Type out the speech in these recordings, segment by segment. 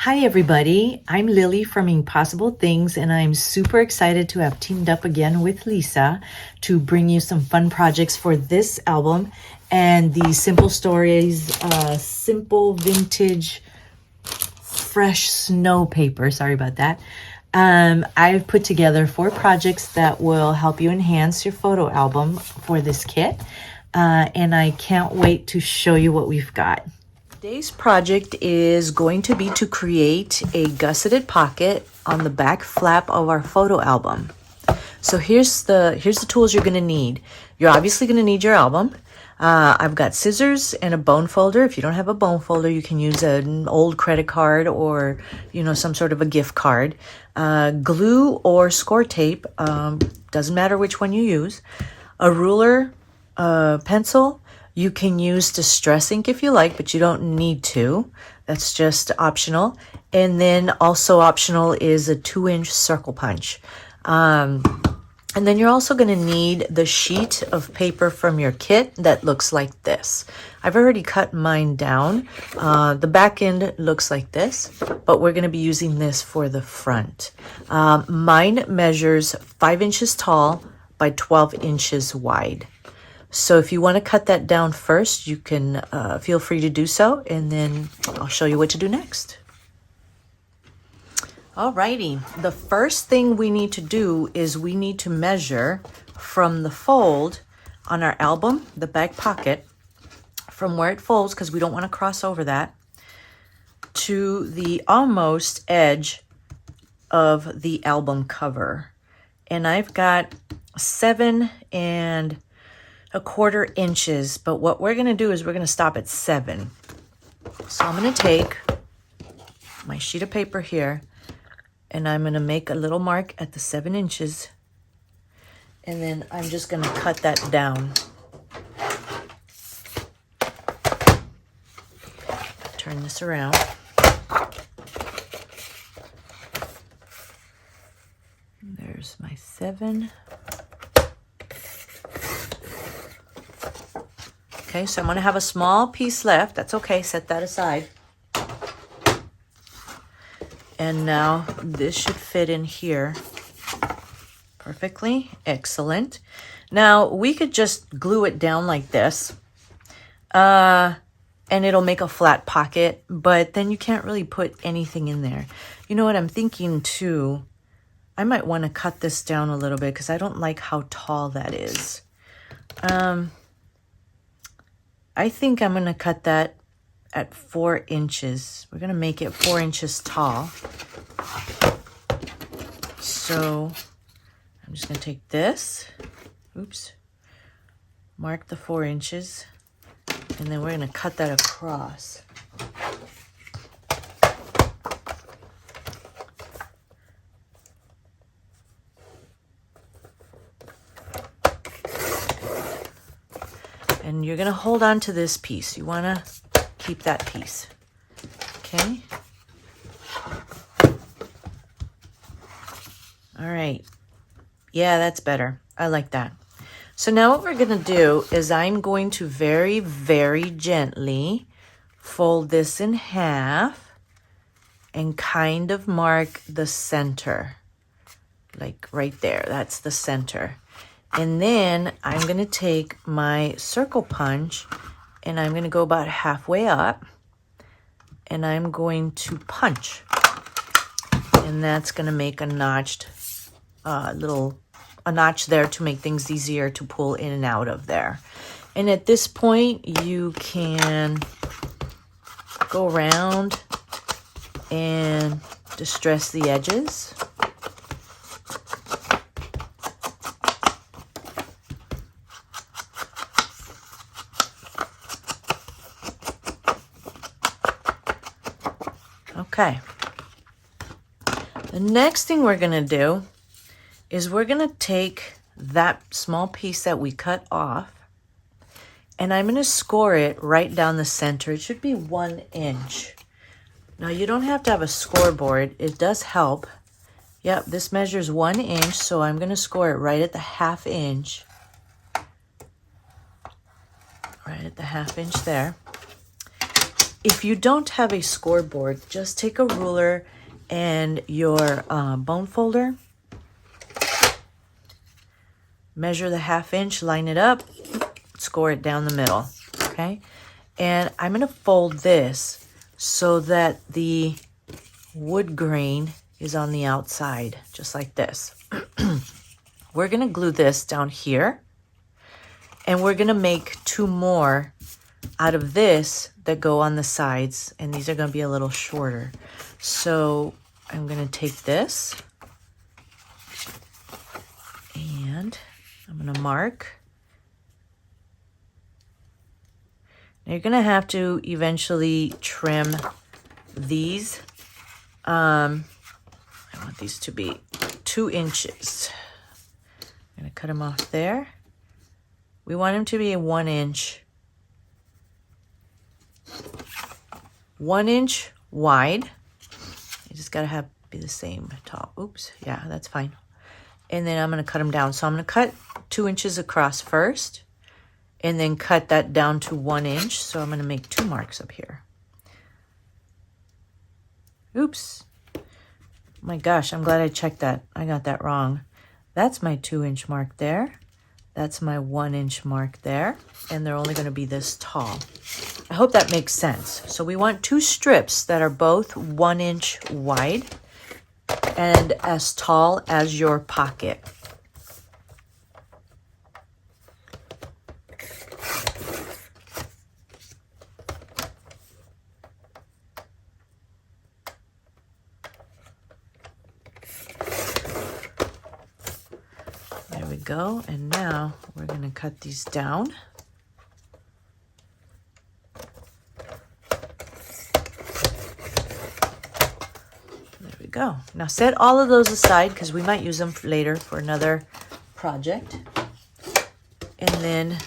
Hi everybody, I'm Lily from Impossible Things and I'm super excited to have teamed up again with Lisa to bring you some fun projects for this album and the Simple Stories, simple vintage fresh snow paper. Sorry about that. I've put together 4 projects that will help you enhance your photo album for this kit. And I can't wait to show you what we've got. Today's project is going to be to create a gusseted pocket on the back flap of our photo album. So here's the tools you're going to need. You're obviously going to need your album. I've got scissors and a bone folder. If you don't have a bone folder, you can use an old credit card or, some sort of a gift card. Glue or score tape, doesn't matter which one you use. A ruler, pencil. You can use distress ink if you like, but you don't need to. That's just optional. And then also optional is a 2-inch circle punch. And then you're also going to need the sheet of paper from your kit that looks like this. I've already cut mine down. The back end looks like this, but we're going to be using this for the front. Mine measures 5 inches tall by 12 inches wide. So if you want to cut that down first, you can feel free to do so, and then I'll show you what to do next. Alrighty, the first thing we need to do is we need to measure from the fold on our album, the back pocket, from where it folds, because we don't want to cross over that, to the almost edge of the album cover. And I've got 7 1/4 inches, but what we're going to do is we're going to stop at 7. So I'm going to take my sheet of paper here and I'm going to make a little mark at the 7 inches, and then I'm just going to cut that down. Turn this around. There's my 7. Okay, so I'm going to have a small piece left. That's okay. Set that aside. And now this should fit in here perfectly. Excellent. Now we could just glue it down like this. And it'll make a flat pocket, but then you can't really put anything in there. You know what I'm thinking too? I might want to cut this down a little bit because I don't like how tall that is. I think I'm going to cut that at 4 inches. We're going to make it 4 inches tall. So I'm just going to take this, mark the 4 inches, and then we're going to cut that across. And you're going to hold on to this piece. You want to keep that piece. Okay? All right. Yeah, that's better. I like that. So now what we're going to do is I'm going to very, very gently fold this in half and kind of mark the center. Like right there. That's the center. And then I'm going to take my circle punch and I'm going to go about halfway up and I'm going to punch. And that's going to make a notched a notch there to make things easier to pull in and out of there. And at this point, you can go around and distress the edges. Okay. The next thing we're going to do is we're going to take that small piece that we cut off and I'm going to score it right down the center. It should be 1 inch. Now you don't have to have a scoreboard. It does help. Yep, this measures 1 inch, so I'm going to score it right at the 1/2 inch. Right at the 1/2 inch there. if you don't have a scoreboard, just take a ruler and your bone folder, measure the 1/2 inch, line it up, score it down the middle, okay? And I'm gonna fold this so that the wood grain is on the outside, just like this. We're gonna glue this down here, and we're gonna make 2 more out of this that go on the sides, and these are gonna be a little shorter. So I'm gonna take this, and I'm gonna mark. Now you're gonna have to eventually trim these. I want these to be 2 inches. I'm gonna cut them off there. We want them to be a 1 inch. 1 inch wide. You just gotta be the same tall. Oops, yeah, that's fine. And then I'm gonna cut them down. So I'm gonna cut 2 inches across first, and then cut that down to 1 inch. So I'm gonna make 2 marks up here. Oops. My gosh, I'm glad I checked that. I got that wrong. That's my 2 inch mark there. That's my 1 inch mark there. And they're only gonna be this tall. I hope that makes sense. So we want 2 strips that are both 1 inch wide and as tall as your pocket. There we go. And now we're going to cut these down. Go. Now set all of those aside because we might use them later for another project. And then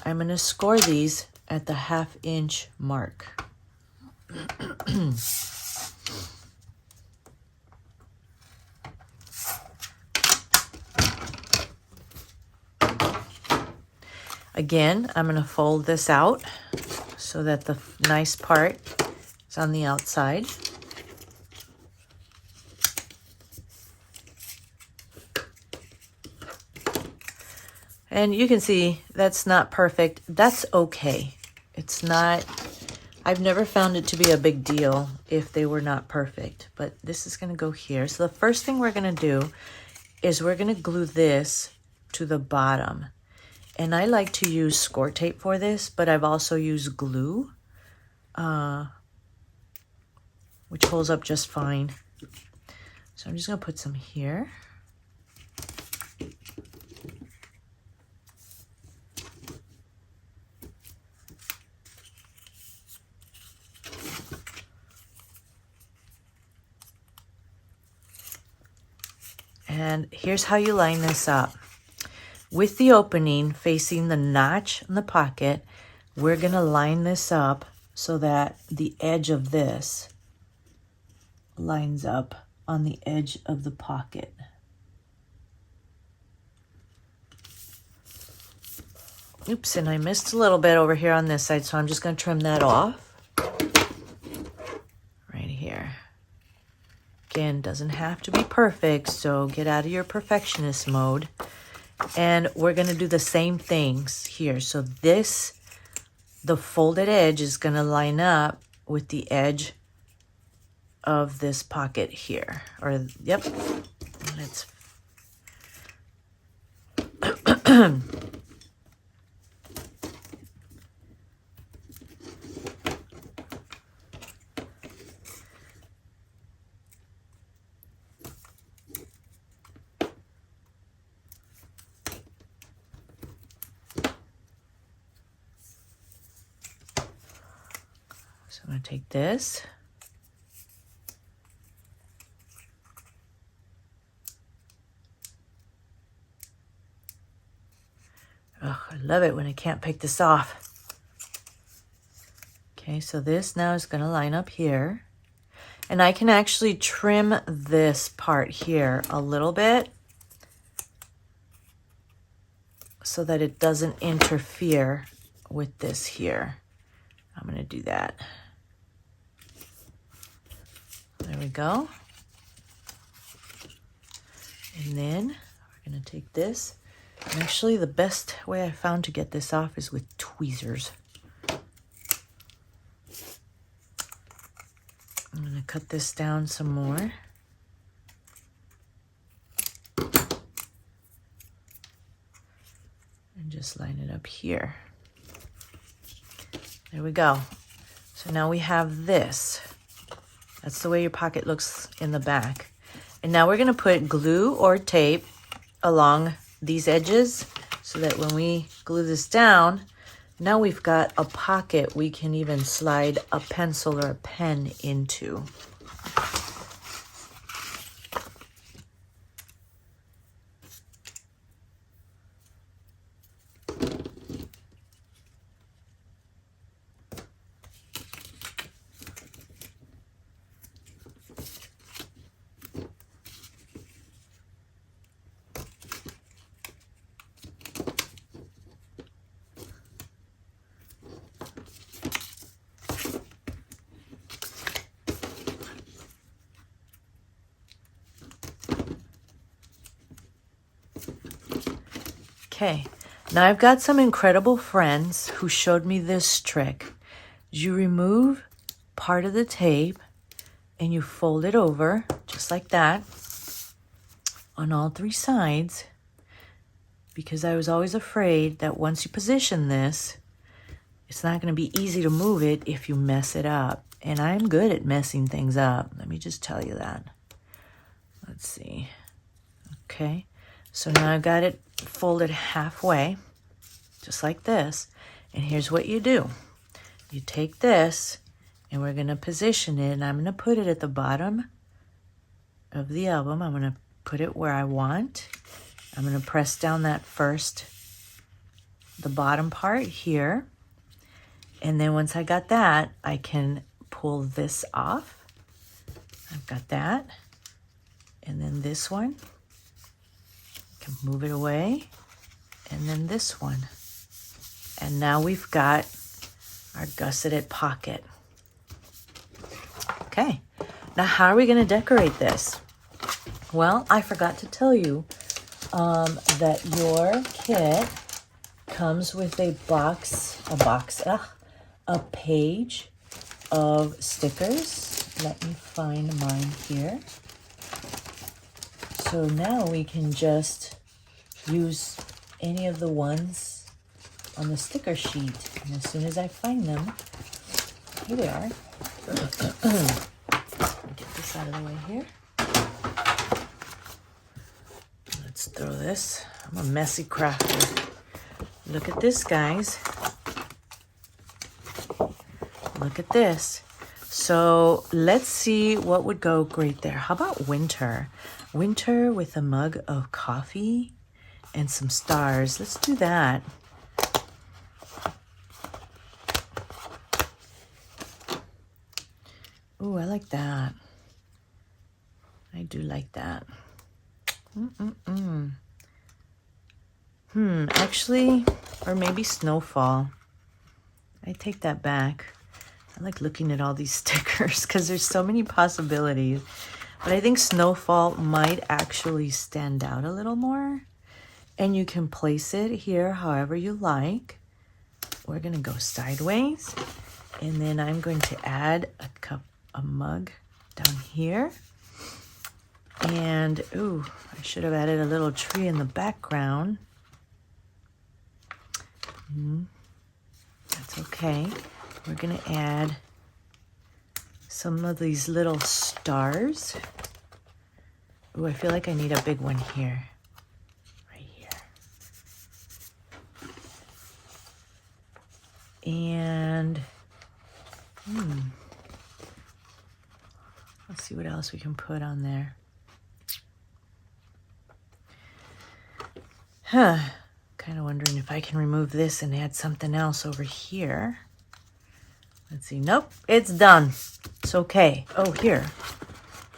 I'm going to score these at the 1/2 inch mark. Again, I'm going to fold this out so that the nice part is on the outside. And you can see that's not perfect. That's okay. It's not, I've never found it to be a big deal if they were not perfect, but this is gonna go here. So the first thing we're gonna do is we're gonna glue this to the bottom. And I like to use score tape for this, but I've also used glue, which holds up just fine. So I'm just gonna put some here. And here's how you line this up. With the opening facing the notch in the pocket, we're gonna line this up so that the edge of this lines up on the edge of the pocket. Oops, and I missed a little bit over here on this side, so I'm just gonna trim that off. Right here. Again, doesn't have to be perfect, so get out of your perfectionist mode. And we're gonna do the same things here. So this, the folded edge is gonna line up with the edge of this pocket here. Or, yep, let's... So I'm going to take this. Oh, I love it when I can't pick this off. Okay, so this now is going to line up here. And I can actually trim this part here a little bit so that it doesn't interfere with this here. I'm going to do that. There we go. And then we're gonna take this. And actually the best way I found to get this off is with tweezers. I'm gonna cut this down some more. And just line it up here. There we go. So now we have this. That's the way your pocket looks in the back. And now we're gonna put glue or tape along these edges so that when we glue this down, now we've got a pocket we can even slide a pencil or a pen into. Okay, now I've got some incredible friends who showed me this trick. You remove part of the tape and you fold it over just like that on all three sides, because I was always afraid that once you position this, it's not going to be easy to move it if you mess it up. And I'm good at messing things up. Let me just tell you that. Let's see. Okay, so now I've got it folded halfway, just like this. And here's what you do. You take this and we're going to position it, and I'm going to put it at the bottom of the album. I'm going to put it where I want. I'm going to press down that first, the bottom part here. And then once I got that, I can pull this off. I've got that. And then this one. Move it away, and then this one. And now we've got our gusseted pocket. Okay, now how are we going to decorate this? Well, I forgot to tell you that your kit comes with a page of stickers. Let me find mine here. So now we can just use any of the ones on the sticker sheet. And as soon as I find them, here they are. Get this out of the way here. Let's throw this. I'm a messy crafter. Look at this, guys. Look at this. So let's see what would go great there. How about winter? Winter with a mug of coffee and some stars. Let's do that. Ooh, I like that. I do like that. Actually, or maybe snowfall. I take that back. I like looking at all these stickers because there's so many possibilities. But I think snowfall might actually stand out a little more. And you can place it here however you like. We're going to go sideways. And then I'm going to add a mug down here. And, ooh, I should have added a little tree in the background. That's okay. We're going to add some of these little stars. Ooh, I feel like I need a big one here. Right here. And, let's see what else we can put on there. Kind of wondering if I can remove this and add something else over here. Let's see. Nope, it's done. It's okay. Oh, here.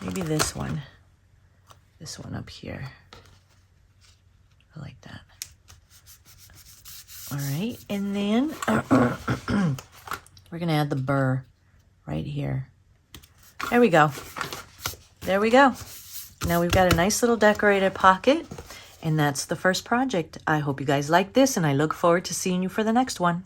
Maybe this one. This one up here. I like that. All right, and then we're going to add the burr right here. There we go. there we go. Now we've got a nice little decorated pocket, and that's the first project. I hope you guys like this, and I look forward to seeing you for the next one.